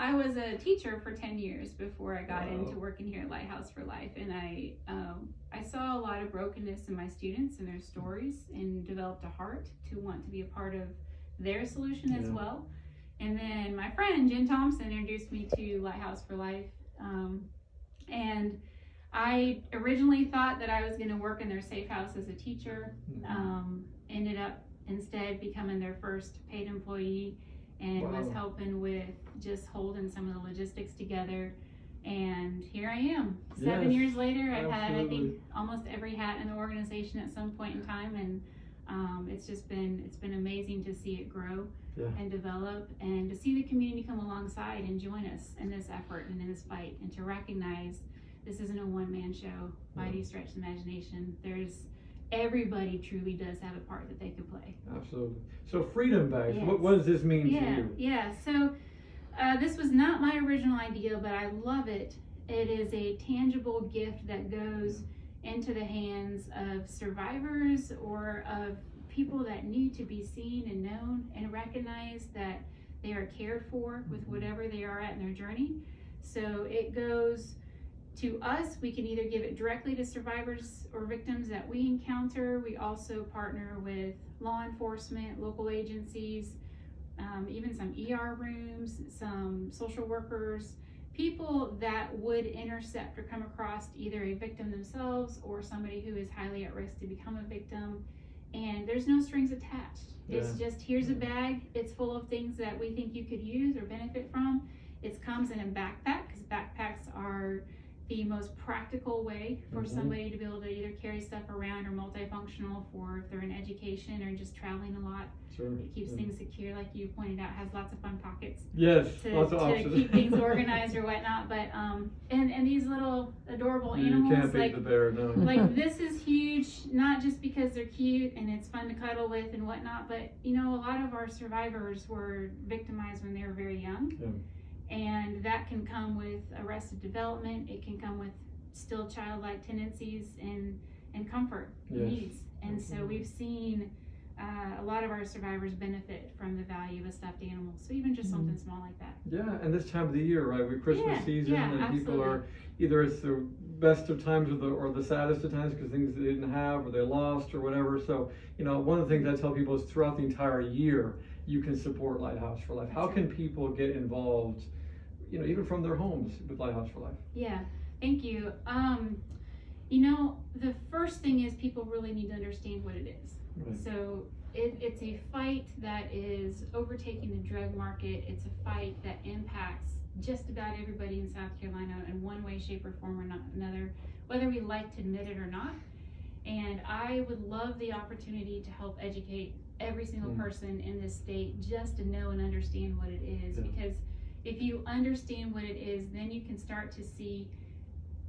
I was a teacher for 10 years before I got into working here at Lighthouse for Life, and I saw a lot of brokenness in my students and their stories, and developed a heart to want to be a part of their solution as well. And then my friend Jen Thompson introduced me to Lighthouse for Life, and I originally thought that I was going to work in their safe house as a teacher. Ended up instead becoming their first paid employee, and was helping with just holding some of the logistics together. And here I am, 7 years later. I've had, I think, almost every hat in the organization at some point in time, and it's been amazing to see it grow and develop, and to see the community come alongside and join us in this effort and in this fight, and to recognize this isn't a one-man show by any stretch of the imagination. Everybody truly does have a part that they could play. Absolutely. So freedom bags, what does this mean to you? Yeah, so this was not my original idea, but I love it. It is a tangible gift that goes into the hands of survivors, or of people that need to be seen and known and recognized that they are cared for with whatever they are at in their journey. So it goes to us. We can either give it directly to survivors or victims that we encounter. We also partner with law enforcement, local agencies, even some ER rooms, some social workers, people that would intercept or come across either a victim themselves or somebody who is highly at risk to become a victim. And there's no strings attached. It's just, here's a bag. It's full of things that we think you could use or benefit from. It comes in a backpack, because backpacks are the most practical way for somebody to be able to either carry stuff around, or multifunctional for if they're in education or just traveling a lot. It keeps things secure, like you pointed out, has lots of fun pockets. Yes, to keep things organized or whatnot. But and these little adorable animals, you can't beat the bear, no. Like this is huge, not just because they're cute and it's fun to cuddle with and whatnot, but you know, a lot of our survivors were victimized when they were very young. And that can come with arrested development. It can come with still childlike tendencies and comfort needs. And so we've seen a lot of our survivors benefit from the value of a stuffed animal. So even just something small like that. Yeah, and this time of the year, right? With Christmas season, and people are either it's the best of times or the saddest of times, because things they didn't have or they lost or whatever. So, you know, one of the things I tell people is throughout the entire year, you can support Lighthouse for Life. How can people get involved, you know, even from their homes with Lighthouse for Life? Yeah, thank you. You know, the first thing is people really need to understand what it is. So it's a fight that is overtaking the drug market. It's a fight that impacts just about everybody in South Carolina in one way, shape, or form or not another, whether we like to admit it or not. And I would love the opportunity to help educate every single person in this state just to know and understand what it is. Because if you understand what it is, then you can start to see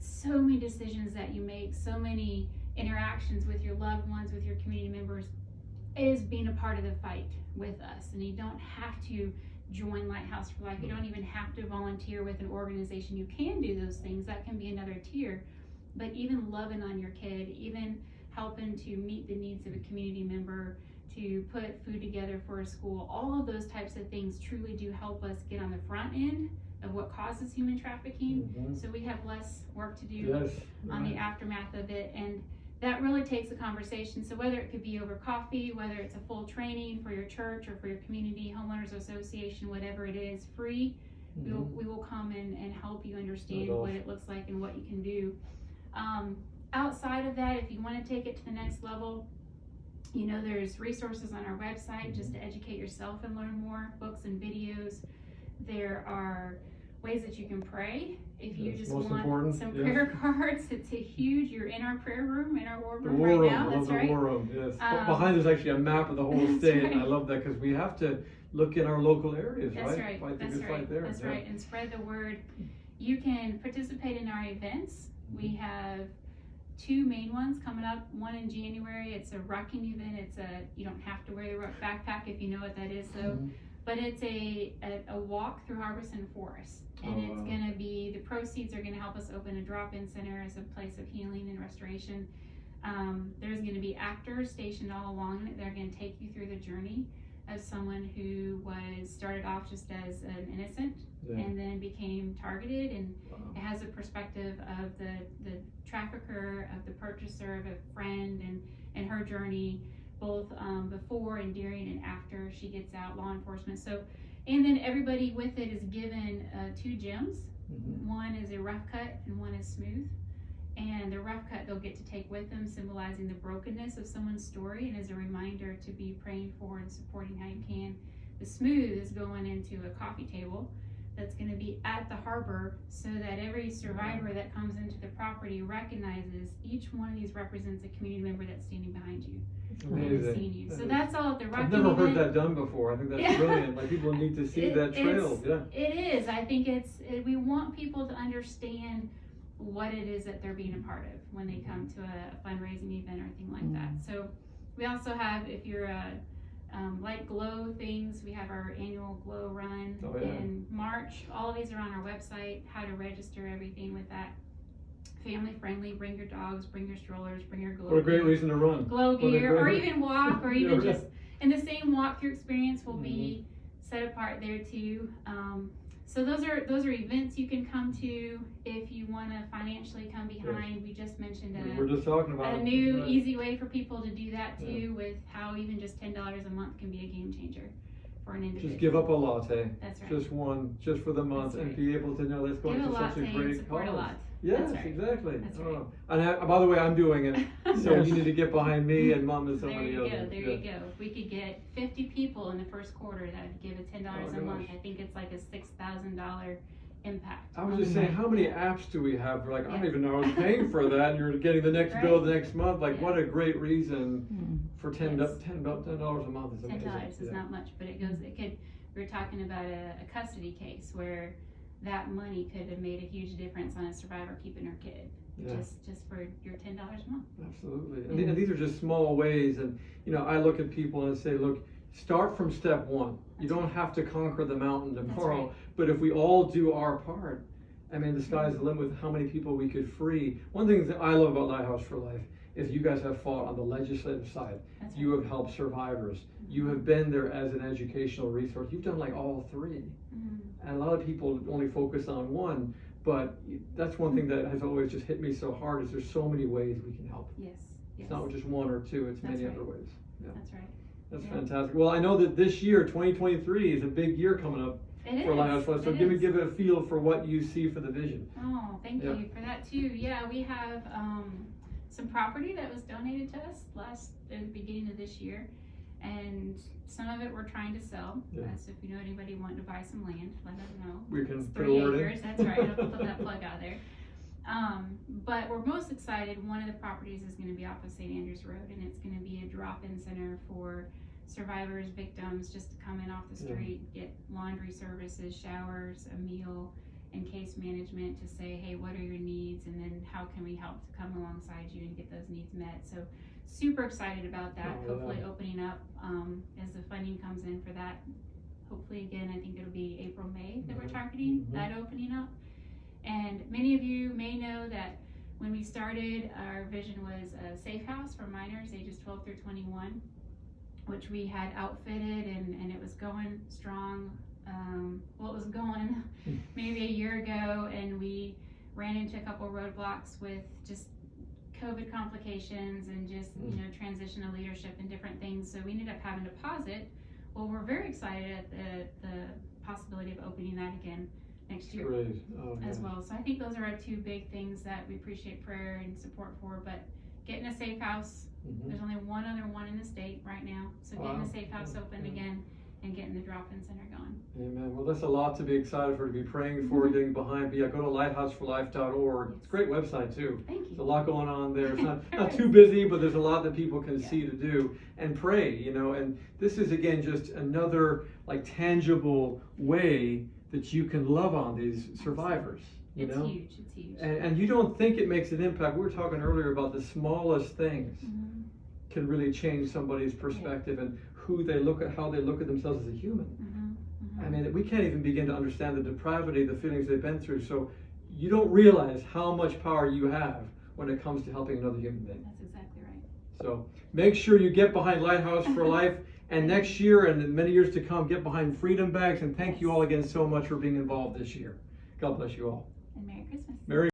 so many decisions that you make, so many interactions with your loved ones, with your community members, is being a part of the fight with us. And you don't have to join Lighthouse for Life. You don't even have to volunteer with an organization. You can do those things. That can be another tier. But even loving on your kid, even helping to meet the needs of a community member, to put food together for a school, all of those types of things truly do help us get on the front end of what causes human trafficking. So we have less work to do on the aftermath of it. And that really takes a conversation. So whether it could be over coffee, whether it's a full training for your church or for your community, homeowners association, whatever it is, free, we will come in and help you understand what it looks like and what you can do. Outside of that, if you want to take it to the next level, you know, there's resources on our website just to educate yourself and learn more, books and videos. There are ways that you can pray. If you just want some prayer cards, it's a huge, you're in our prayer room, in our war room right now. That's right. The war room, yes. Behind there's actually a map of the whole state. And I love that, because we have to look in our local areas, right? Fight the good fight there. That's right, and spread the word. You can participate in our events. We have 2 main ones coming up. One in January. It's a rucking event. You don't have to wear the ruck backpack if you know what that is. So, but it's a walk through Harbison Forest, and it's going to be, the proceeds are going to help us open a drop-in center as a place of healing and restoration. There's going to be actors stationed all along it. They're going to take you through the journey of someone who started off just as an innocent, and then became targeted, and it has a perspective of the trafficker, of the purchaser, of a friend, and her journey, both before and during and after she gets out, law enforcement. So, and then everybody with it is given 2 gems. One is a rough cut and one is smooth. And the rough cut they'll get to take with them, symbolizing the brokenness of someone's story and as a reminder to be praying for and supporting how you can. The smooth is going into a coffee table that's going to be at the harbor, so that every survivor that comes into the property recognizes each one of these represents a community member that's standing behind you. Amazing. Seeing you. So that's all at the rock. I've never heard that done before. I think that's brilliant. Like, people need to see that trail. It is. I think we want people to understand what it is that they're being a part of when they come to a fundraising event or anything like that. So we also have, if you're like glow things, we have our annual glow run in March. All of these are on our website, how to register, everything with that. Family friendly, bring your dogs, bring your strollers, bring your glow. What a great reason to run. Glow gear, or even walk, or even just, and the same walkthrough experience will be set apart there too. So those are events you can come to if you want to financially come behind. We just mentioned we're just talking about a new easy way for people to do that too, with how even just $10 a month can be a game changer for an individual. Just give up a latte. That's right. Just one, just for the month, and be able to know that's going to such a great cause. Yes, exactly. That's right. And by the way, I'm doing it, so you need to get behind me and Mom and somebody else. There you go. If we could get 50 people in the first quarter that would give it $10 a month, I think it's like a $6,000 impact. I was just saying, how many apps do we have? Like, I don't even know I was paying for that, and you're getting the next bill the next month. Like, what a great reason for $10 a month. Is amazing. $10 is not much, but it goes. It could. We were talking about a custody case where that money could have made a huge difference on a survivor keeping her kid, just for your $10 a month. Absolutely, and these are just small ways. And I look at people and say, look, start from step one. You don't have to conquer the mountain tomorrow, but if we all do our part, I mean, the sky's the limit with how many people we could free. One thing that I love about Lighthouse for Life is you guys have fought on the legislative side. You have helped survivors. You have been there as an educational resource. You've done like all three. And a lot of people only focus on one, but that's one thing that has always just hit me so hard, is there's so many ways we can help. Yes. It's not just one or two, it's many other ways. That's right. That's fantastic. Well, I know that this year, 2023, is a big year coming up for Lighthouse. So give it a feel for what you see for the vision. Oh, thank you for that too. Yeah, we have some property that was donated to us at the beginning of this year, and some of it we're trying to sell. So if you know anybody wanting to buy some land, let us know. We can it's 3 acres. That's right. I'll put that plug out there. But we're most excited. One of the properties is going to be off of St. Andrews Road, and it's going to be a drop-in center for survivors, victims, just to come in off the street, get laundry services, showers, a meal, and case management to say, hey, what are your needs, and then how can we help to come alongside you and get those needs met. So super excited about that. Hopefully opening up as the funding comes in for that. Hopefully, again, I think it'll be April, May that we're targeting that opening up. And many of you may know that when we started, our vision was a safe house for minors ages 12 through 21, which we had outfitted, and it was going strong. It was going maybe a year ago, and we ran into a couple roadblocks with just COVID complications and just transition of leadership and different things. So we ended up having to pause it. Well, we're very excited at the possibility of opening that again next year as well. So I think those are our two big things that we appreciate prayer and support for. But getting a safe house, there's only one other one in the state right now. So getting a safe house open again and getting the drop-in center going. Amen. Well, that's a lot to be excited for, to be praying for, getting behind. But go to lighthouseforlife.org. It's a great website too. Thank you. There's a lot going on there. It's not too busy, but there's a lot that people can see to do and pray, and this is again just another tangible way that you can love on these survivors. It's huge. It's huge. And you don't think it makes an impact. We were talking earlier about the smallest things can really change somebody's perspective and how they look at themselves as a human. I mean, we can't even begin to understand the depravity, the feelings they've been through. So you don't realize how much power you have when it comes to helping another human being. That's exactly right. So make sure you get behind Lighthouse for Life. And next year and in many years to come, get behind Freedom Bags. And thank you all again so much for being involved this year. God bless you all. And Merry Christmas. Merry